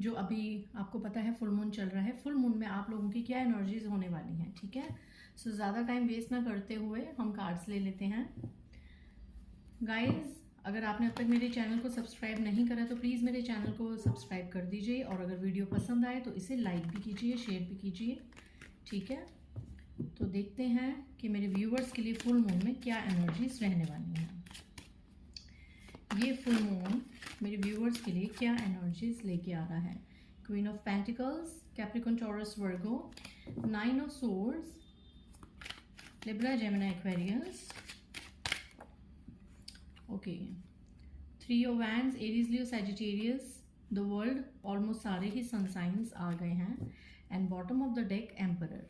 जो अभी आपको पता है फुल मून चल रहा है, फुल मून में आप लोगों की क्या एनर्जीज होने वाली हैं, ठीक है। सो ज़्यादा टाइम वेस्ट ना करते हुए हम कार्ड्स ले लेते हैं। गाइज, अगर आपने अब तक मेरे चैनल को सब्सक्राइब नहीं करा तो प्लीज़ मेरे चैनल को सब्सक्राइब कर दीजिए, और अगर वीडियो पसंद आए तो इसे लाइक भी कीजिए, शेयर भी कीजिए, ठीक है। तो देखते हैं कि मेरे व्यूअर्स के लिए फुल मून में क्या एनर्जीज रहने वाली हैं। ये फुल मून मेरे व्यूअर्स के लिए क्या एनर्जीज लेके आ रहा है। Queen of pentacles, Capricorn, taurus, Virgo, 9 of swords, Libra, Gemini, Aquarius, okay, 3 of wands, Aries, Leo, Sagittarius, the world, almost सारे ही सन साइंस आ गए हैं, and bottom of the deck emperor.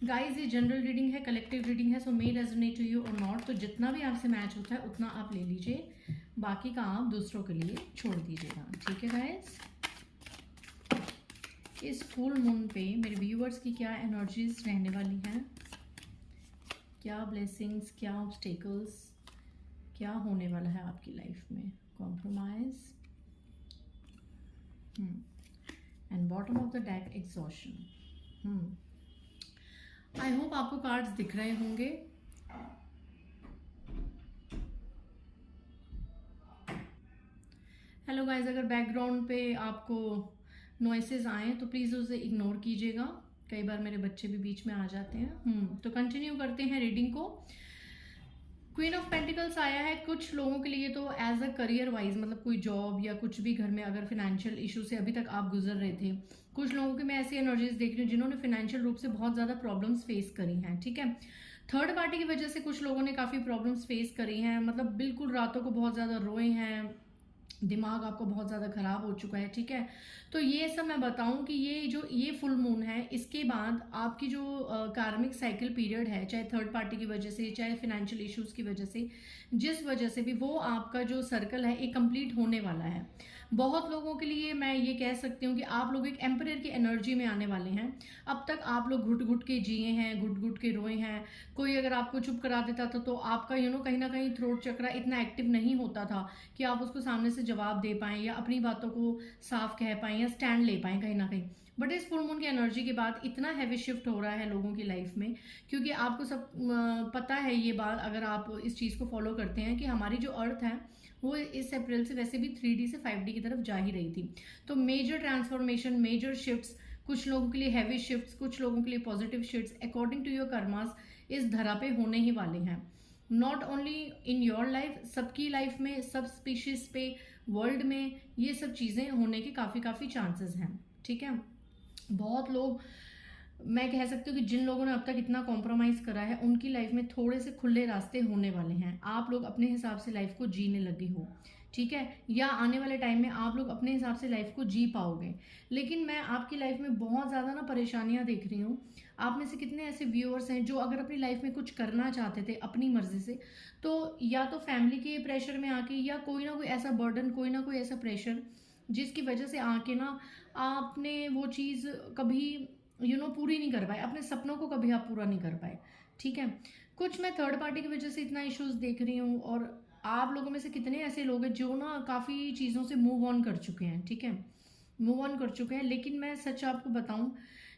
Guys, ये जनरल रीडिंग है, collective reading है, सो मे resonate to you और not. तो जितना भी आपसे मैच होता है उतना आप ले लीजिए, बाकी का आप दूसरों के लिए छोड़ दीजिएगा, ठीक है गाइज। इस फुल मून पे मेरे व्यूअर्स की क्या एनर्जीज रहने वाली हैं, क्या ब्लेसिंग्स, क्या ऑब्स्टेकल्स, क्या होने वाला है आपकी लाइफ में, compromise, and bottom of the deck exhaustion. I hope आपको कार्ड्स दिख रहे होंगे। हेलो गाइज, अगर बैकग्राउंड पे आपको नॉइसेस आए तो प्लीज़ उसे इग्नोर कीजिएगा, कई बार मेरे बच्चे भी बीच में आ जाते हैं। तो कंटिन्यू करते हैं रीडिंग को। क्वीन ऑफ पेंटिकल्स आया है कुछ लोगों के लिए तो एज अ करियर वाइज, मतलब कोई जॉब या कुछ भी घर में अगर फाइनेंशियल इशू से अभी तक आप गुजर रहे थे। कुछ लोगों की मैं ऐसी एनर्जीज देख रही हूँ जिन्होंने फाइनेंशियल रूप से बहुत ज़्यादा प्रॉब्लम्स फेस करी हैं, ठीक है। थर्ड पार्टी की वजह से कुछ लोगों ने काफ़ी प्रॉब्लम्स फेस करी हैं, मतलब बिल्कुल रातों को बहुत ज़्यादा रोए हैं, दिमाग आपको बहुत ज़्यादा ख़राब हो चुका है, ठीक है। तो ये सब मैं बताऊं कि ये फुल मून है, इसके बाद आपकी जो कार्मिक साइकिल पीरियड है, चाहे थर्ड पार्टी की वजह से, चाहे फाइनेंशियल इश्यूज की वजह से, जिस वजह से भी, वो आपका जो सर्कल है एक कंप्लीट होने वाला है। बहुत लोगों के लिए मैं ये कह सकती हूँ कि आप लोग एक एम्परर की एनर्जी में आने वाले हैं। अब तक आप लोग घुट घुट के जिए हैं, घुट घुट के रोए हैं। कोई अगर आपको चुप करा देता था तो आपका कहीं ना कहीं थ्रोट चक्रा इतना एक्टिव नहीं होता था कि आप उसको सामने से जवाब दे पाएं या अपनी बातों को साफ कह पाएं या स्टैंड ले पाएं कहीं ना कहीं। बट इस फुल मून की एनर्जी के बाद इतना हैवी शिफ्ट हो रहा है लोगों की लाइफ में, क्योंकि आपको सब पता है ये बात, अगर आप इस चीज़ को फॉलो करते हैं, कि हमारी जो अर्थ है वो इस अप्रैल से वैसे भी 3D से 5D की तरफ जा ही रही थी। तो मेजर ट्रांसफॉर्मेशन, मेजर शिफ्ट्स, कुछ लोगों के लिए हैवी शिफ्ट्स, कुछ लोगों के लिए positive shifts according to your karmas इस धरा पे होने ही वाले हैं। Not only in your life, सबकी लाइफ में, सब स्पीशीज पे, वर्ल्ड में ये सब चीज़ें होने के काफ़ी चांसेस हैं, ठीक है। बहुत लोग, मैं कह सकती हूँ कि जिन लोगों ने अब तक इतना कॉम्प्रोमाइज करा है उनकी लाइफ में थोड़े से खुले रास्ते होने वाले हैं। आप लोग अपने हिसाब से लाइफ को जीने लगे हो, ठीक है, या आने वाले टाइम में आप लोग अपने हिसाब से लाइफ को जी पाओगे। लेकिन मैं आपकी लाइफ में बहुत ज़्यादा ना परेशानियां देख रही हूँ। आप में से कितने ऐसे व्यूअर्स हैं जो अगर अपनी लाइफ में कुछ करना चाहते थे अपनी मर्जी से, तो या तो फैमिली के प्रेशर में आके, या कोई ना कोई ऐसा बर्डन, कोई ना कोई ऐसा प्रेशर जिसकी वजह से आके ना आपने वो चीज़ कभी पूरी नहीं कर पाए, अपने सपनों को कभी आप पूरा नहीं कर पाए, ठीक है। कुछ मैं थर्ड पार्टी की वजह से इतना इश्यूज देख रही हूँ, और आप लोगों में से कितने ऐसे लोग हैं जो ना काफ़ी चीज़ों से मूव ऑन कर चुके हैं, ठीक है, मूव ऑन कर चुके हैं। लेकिन मैं सच आपको बताऊं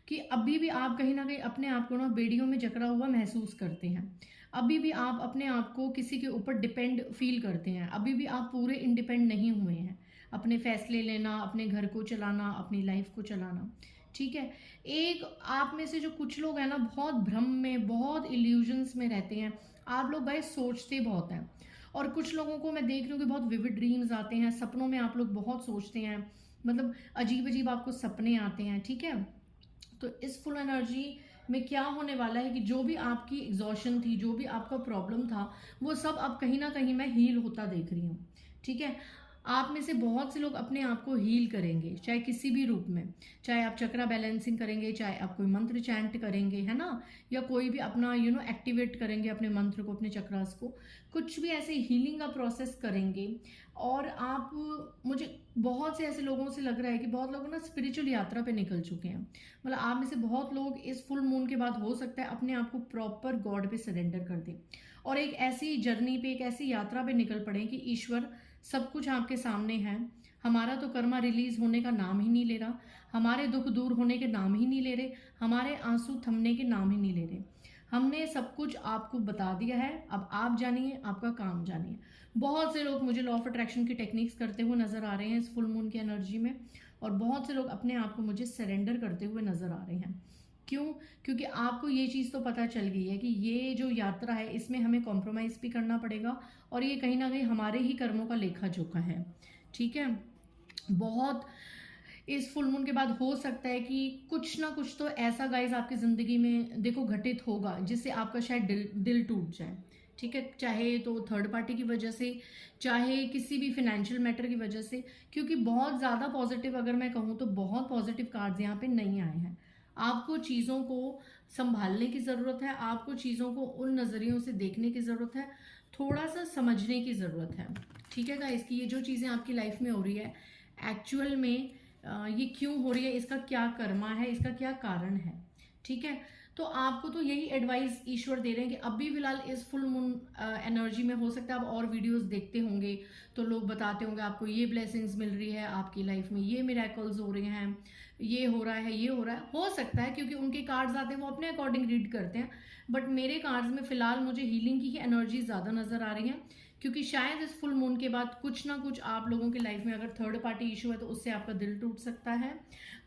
कि अभी भी आप कहीं ना कहीं अपने आप को ना बेड़ियों में जकड़ा हुआ महसूस करते हैं। अभी भी आप अपने आप को किसी के ऊपर डिपेंड फील करते हैं। अभी भी आप पूरे इंडिपेंडेंट नहीं हुए हैं, अपने फैसले लेना, अपने घर को चलाना, अपनी लाइफ को चलाना, ठीक है। एक आप में से जो कुछ लोग हैं ना, बहुत भ्रम में, बहुत इल्यूजन्स में रहते हैं। आप लोग भाई सोचते बहुत हैं, और कुछ लोगों को मैं देख रही हूँ कि बहुत विविड ड्रीम्स आते हैं, सपनों में आप लोग बहुत सोचते हैं, मतलब अजीब अजीब आपको सपने आते हैं, ठीक है। तो इस फुल एनर्जी में क्या होने वाला है कि जो भी आपकी एग्जॉशन थी, जो भी आपका प्रॉब्लम था, वो सब अब कहीं ना कहीं मैं हील होता देख रही हूँ, ठीक है। आप में से बहुत से लोग अपने आप को हील करेंगे, चाहे किसी भी रूप में, चाहे आप चक्रा बैलेंसिंग करेंगे, चाहे आप कोई मंत्र चैंट करेंगे, है ना, या कोई भी अपना एक्टिवेट करेंगे अपने मंत्र को, अपने चक्रास को, कुछ भी ऐसे हीलिंग का प्रोसेस करेंगे। और आप, मुझे बहुत से ऐसे लोगों से लग रहा है कि बहुत लोग ना स्पिरिचुअल यात्रा पे निकल चुके हैं। मतलब आप में से बहुत लोग इस फुल मून के बाद हो सकता है अपने आप को प्रॉपर गॉड पे सरेंडर कर दें, और एक ऐसी जर्नी पे, एक ऐसी यात्रा पे निकल पड़े कि ईश्वर सब कुछ आपके सामने है। हमारा तो कर्मा रिलीज होने का नाम ही नहीं ले रहा, हमारे दुख दूर होने के नाम ही नहीं ले रहे, हमारे आंसू थमने के नाम ही नहीं ले रहे। हमने सब कुछ आपको बता दिया है, अब आप जानिए, आपका काम जानिए। बहुत से लोग मुझे लॉ ऑफ अट्रैक्शन की टेक्निक्स करते हुए नजर आ रहे हैं इस फुल मून की एनर्जी में, और बहुत से लोग अपने आप को मुझे सरेंडर करते हुए नजर आ रहे हैं। क्यों? क्योंकि आपको ये चीज़ तो पता चल गई है कि ये जो यात्रा है इसमें हमें कॉम्प्रोमाइज़ भी करना पड़ेगा, और ये कहीं ना कहीं हमारे ही कर्मों का लेखा जोखा है। ठीक है, बहुत इस फुल मून के बाद हो सकता है कि कुछ ना कुछ तो ऐसा गाइस आपकी ज़िंदगी में देखो घटित होगा जिससे आपका शायद दिल टूट जाए। ठीक है, चाहे तो थर्ड पार्टी की वजह से, चाहे किसी भी फाइनेंशियल मैटर की वजह से, क्योंकि बहुत ज़्यादा पॉजिटिव, अगर मैं कहूँ तो बहुत पॉजिटिव कार्ड्स यहाँ पे नहीं आए हैं। आपको चीज़ों को संभालने की ज़रूरत है, आपको चीज़ों को उन नज़रियों से देखने की ज़रूरत है, थोड़ा सा समझने की ज़रूरत है। ठीक है गाइस, कि ये जो चीज़ें आपकी लाइफ में हो रही है एक्चुअल में ये क्यों हो रही है, इसका क्या कर्मा है, इसका क्या कारण है। ठीक है, तो आपको तो यही एडवाइस ईश्वर दे रहे हैं कि अभी फिलहाल इस फुल मून एनर्जी में हो सकता है आप और वीडियोस देखते होंगे तो लोग बताते होंगे आपको ये ब्लेसिंग्स मिल रही है, आपकी लाइफ में ये मिरेकल्स हो रहे हैं, ये हो रहा है, ये हो रहा है। हो सकता है क्योंकि उनके कार्ड्स आते हैं वो अपने अकॉर्डिंग रीड करते हैं, बट मेरे कार्ड्स में फिलहाल मुझे हीलिंग की ही एनर्जी ज़्यादा नज़र आ रही है, क्योंकि शायद इस फुल मून के बाद कुछ ना कुछ आप लोगों की लाइफ में अगर थर्ड पार्टी इशू है तो उससे आपका दिल टूट सकता है,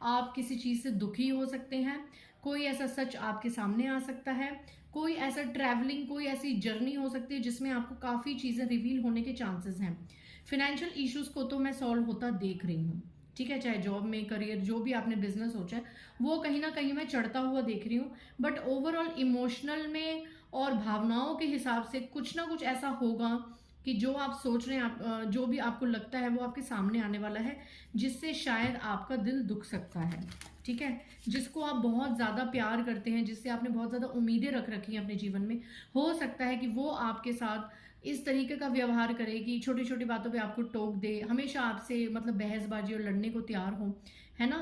आप किसी चीज़ से दुखी हो सकते हैं, कोई ऐसा सच आपके सामने आ सकता है, कोई ऐसा ट्रैवलिंग, कोई ऐसी जर्नी हो सकती है जिसमें आपको काफ़ी चीज़ें रिवील होने के चांसेस हैं। फिनेंशियल इश्यूज़ को तो मैं सॉल्व होता देख रही हूँ। ठीक है, चाहे जॉब में, करियर, जो भी आपने बिजनेस सोचा है वो कहीं ना कहीं मैं चढ़ता हुआ देख रही हूँ, बट ओवरऑल इमोशनल में और भावनाओं के हिसाब से कुछ ना कुछ ऐसा होगा कि जो आप सोच रहे हैं, आप जो भी आपको लगता है वो आपके सामने आने वाला है, जिससे शायद आपका दिल दुख सकता है। ठीक है, जिसको आप बहुत ज़्यादा प्यार करते हैं, जिससे आपने बहुत ज़्यादा उम्मीदें रख रखी हैं अपने जीवन में, हो सकता है कि वो आपके साथ इस तरीके का व्यवहार करे कि छोटी छोटी बातों पे आपको टोक दे, हमेशा आपसे मतलब बहसबाजी और लड़ने को तैयार हो, है ना।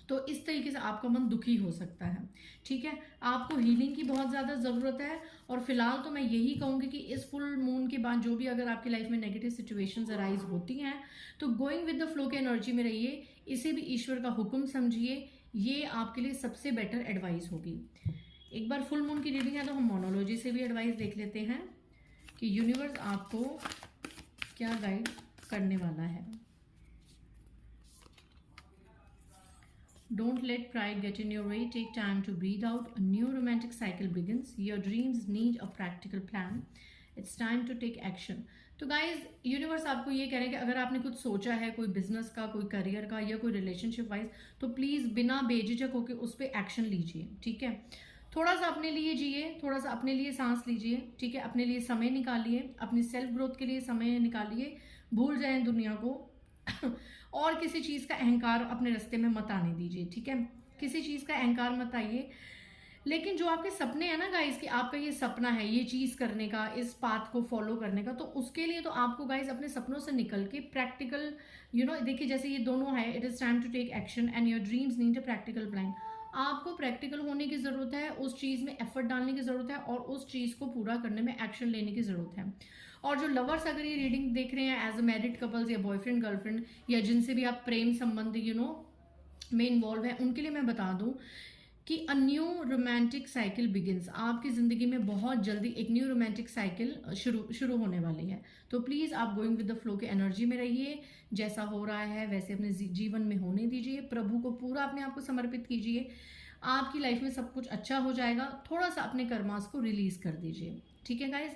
तो इस तरीके से आपका मन दुखी हो सकता है। ठीक है, आपको हीलिंग की बहुत ज़्यादा ज़रूरत है, और फिलहाल तो मैं यही कहूँगी कि इस फुल मून के बाद जो भी अगर आपकी लाइफ में नेगेटिव सिचुएशंस अराइज होती हैं तो गोइंग विद द फ्लो के एनर्जी में रहिए, इसे भी ईश्वर का हुक्म समझिए, ये आपके लिए सबसे बेटर एडवाइस होगी। एक बार फुल मून की रीडिंग है तो हम मोनोलॉजी से भी एडवाइस देख लेते हैं कि यूनिवर्स आपको क्या गाइड करने वाला है। Don't let pride get in your way. Take time to breathe out. A new romantic cycle begins. Your dreams need a practical plan. It's time to take action. तो गाइज यूनिवर्स आपको ये कह रहे हैं कि अगर आपने कुछ सोचा है, कोई बिजनेस का, कोई करियर का, या कोई रिलेशनशिप वाइज, तो प्लीज़ बिना बेझिझक होकर उस पर एक्शन लीजिए। ठीक है, थोड़ा सा अपने लिए जिए, थोड़ा सा अपने लिए सांस लीजिए। ठीक है, अपने लिए समय निकालिए, अपनी सेल्फ ग्रोथ के लिए समय निकालिए, भूल जाएं दुनिया को और किसी चीज़ का अहंकार अपने रास्ते में मत आने दीजिए। ठीक है, किसी चीज़ का अहंकार मत आइए। लेकिन जो आपके सपने हैं ना गाइस, कि आपका ये सपना है ये चीज़ करने का, इस पाथ को फॉलो करने का, तो उसके लिए तो आपको गाइस अपने सपनों से निकल के प्रैक्टिकल देखिए जैसे ये दोनों है, it is time to take action and your dreams need a practical plan. आपको प्रैक्टिकल होने की ज़रूरत है, उस चीज़ में एफर्ट डालने की ज़रूरत है, और उस चीज़ को पूरा करने में एक्शन लेने की ज़रूरत है। और जो लवर्स अगर ये रीडिंग देख रहे हैं एज अ मैरिड कपल्स या बॉयफ्रेंड गर्लफ्रेंड, या जिनसे भी आप प्रेम संबंध में इन्वॉल्व हैं, उनके लिए मैं बता दूं कि a new romantic cycle begins. आपकी ज़िंदगी में बहुत जल्दी एक न्यू रोमांटिक साइकिल शुरू होने वाली है। तो प्लीज़ आप गोइंग विद द फ्लो की एनर्जी में रहिए, जैसा हो रहा है वैसे अपने जीवन में होने दीजिए, प्रभु को पूरा अपने आप को समर्पित कीजिए, आपकी लाइफ में सब कुछ अच्छा हो जाएगा। थोड़ा सा अपने कर्मास को रिलीज कर दीजिए। ठीक है guys,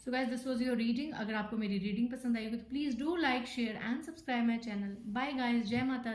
so guys this was your reading. अगर आपको मेरी रीडिंग पसंद आई होगी तो please do like, share and subscribe my channel. Bye guys, जय माता।